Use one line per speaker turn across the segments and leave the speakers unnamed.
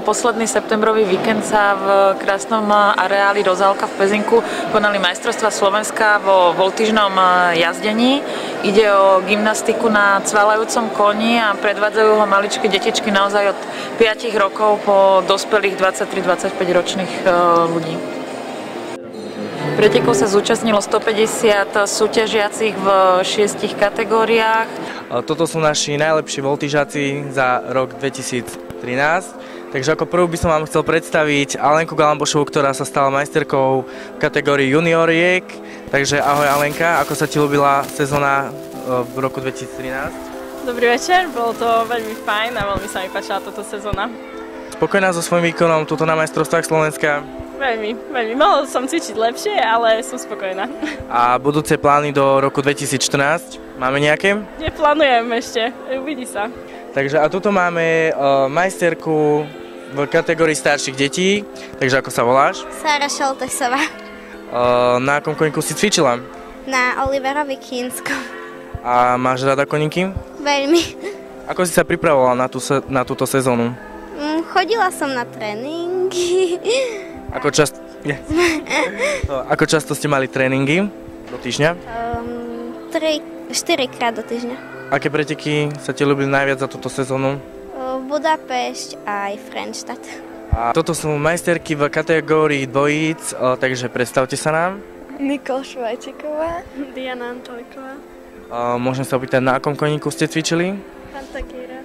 Posledný septembrový víkend sa v krásnom areáli Rozálka v Pezinku konali majstrovstvá Slovenska vo voltížnom jazdení. Ide o gymnastiku na cvalajúcom koni a predvádzajú ho maličké detičky naozaj od 5 rokov po dospelých 23-25 ročných ľudí. Pretekov sa zúčastnilo 150 súťažiacich v 6 kategóriách.
Toto sú naši najlepší voltížaci za rok 2013. Takže ako prvú by som vám chcel predstaviť Alenku Galambošovú, ktorá sa stala majsterkou v kategórii junioriek. Takže ahoj Alenka, ako sa ti ľúbila sezóna v roku 2013?
Dobrý večer, bolo to veľmi fajn a veľmi sa mi páčila táto sezóna.
Spokojná so svojím výkonom tuto na majstrovstvách Slovenska?
Veľmi. Mohol som cvičiť lepšie, ale som spokojná.
A budúce plány do roku 2014? Máme nejaké?
Neplánujem ešte, uvidí sa.
Takže a tuto máme majsterku v kategórii starších detí, takže ako sa voláš?
Sára Šoltesová.
Na akom koníku si cvičila?
Na Oliverovi Kínskom.
A máš rada koníky?
Veľmi.
Ako si sa pripravovala na túto sezónu?
Chodila som na tréningy.
Ako často ste mali tréningy do týždňa?
4 krát do týždňa.
Aké preteky sa ti ľúbili najviac za túto sezónu?
Budapešť aj Frenštát.
A toto sú majsterky v kategórii dvojíc, takže predstavte sa nám.
Nikol Švajčiková. Diana Antoliková.
Môžem sa opýtať, na akom koníku ste cvičili?
Fantakíra.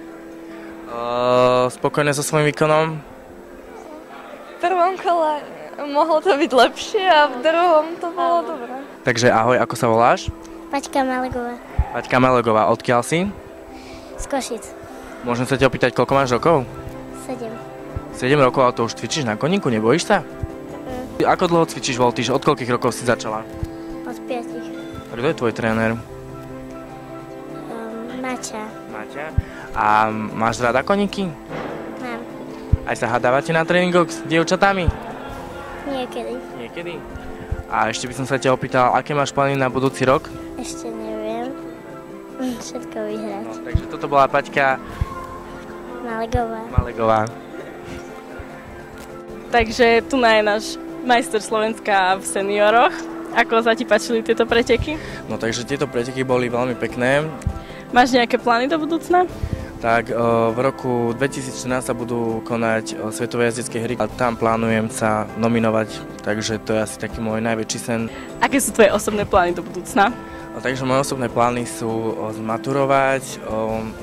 Spokojné so svojím výkonom?
V prvom kole mohlo to byť lepšie a v druhom to bolo dobré.
Takže ahoj, ako sa voláš?
Paťka Malegová.
Paťka Malegová, odkiaľ si?
Z Košic.
Môžem sa ťa opýtať, koľko máš rokov?
7.
7 rokov, a to už cvičíš na koníku, nebojíš sa? Ako dlho cvičíš voltíž? Od koľkých rokov si začala?
Od 5.
Kto je tvoj tréner?
Maťa.
Maťa. A máš rada koníky?
Mám.
Aj sa hádávate na tréningoch s dievčatami?
Niekedy.
Niekedy. A ešte by som sa ťa opýtal, aké máš plány na budúci rok?
Ešte neviem. Všetko vyhrať.
No, takže toto bola Paťka Malegová.
Takže tu je náš majster Slovenska v senioroch. Ako sa ti páčili tieto preteky?
No takže tieto preteky boli veľmi pekné.
Máš nejaké plány do budúcna?
Tak v roku 2014 sa budú konať Svetové jazdecké hry a tam plánujem sa nominovať, takže to je asi taký môj najväčší sen.
Aké sú tvoje osobné plány do budúcna?
Takže moje osobné plány sú zmaturovať,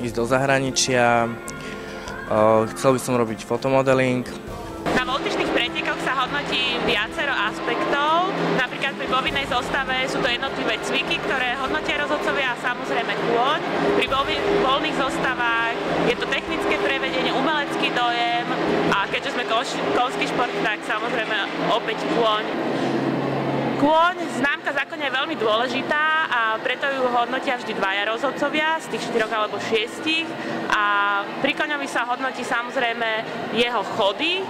ísť do zahraničia, chcel by som robiť fotomodeling.
Na voltížnych pretekoch sa hodnotí viacero aspektov, napríklad pri bovinej zostave sú to jednotlivé cviky, ktoré hodnotia rozhodcovia a samozrejme kôň. Pri voľných zostavách je to technické prevedenie, umelecký dojem a keďže sme konský šport, tak samozrejme opäť kôň. Kôň, známka zákonia je veľmi dôležitá a preto ju hodnotia vždy dvaja rozhodcovia z tých 4 alebo 6. A pri koňovi sa hodnotí samozrejme jeho chody,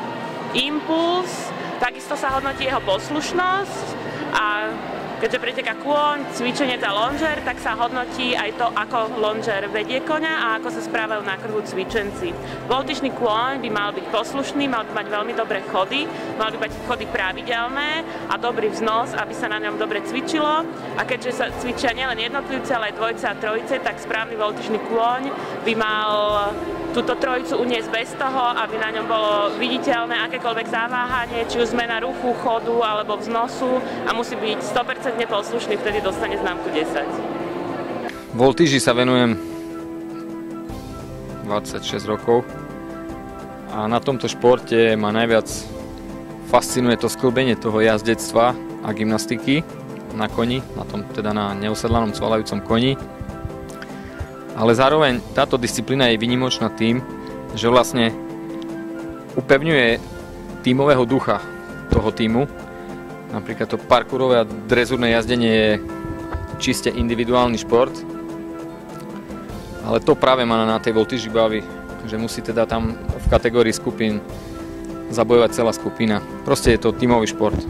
impuls, takisto sa hodnotí jeho poslušnosť a keďže preteká kôň, cvičenie za lonžer, tak sa hodnotí aj to, ako lonžer vedie koňa a ako sa správajú na kruhu cvičenci. Voltížny kôň by mal byť poslušný, mal by mať veľmi dobré chody, mal by mať chody pravidelné a dobrý vznos, aby sa na ňom dobre cvičilo. A keďže sa cvičia nielen jednotlivce, ale aj dvojce a trojice, tak správny voltížny kôň by mal túto trojicu uniesť bez toho, aby na ňom bolo viditeľné akékoľvek zaváhanie, či už zmena ruchu, chodu alebo vznosu a musí byť 100% poslušný, vtedy dostane známku 10.
Voltíži sa venujem 26 rokov a na tomto športe ma najviac fascinuje to skĺbenie toho jazdectva a gymnastiky na koni, teda na neusedlanom cvalajúcom koni. Ale zároveň táto disciplína je výnimočná tým, že vlastne upevňuje tímového ducha toho tímu. Napríklad to parkourové a drezúrne jazdenie je čiste individuálny šport. Ale to práve ma na tej voltíži baví, že musí teda tam v kategórii skupín zabojovať celá skupina. Proste je to tímový šport.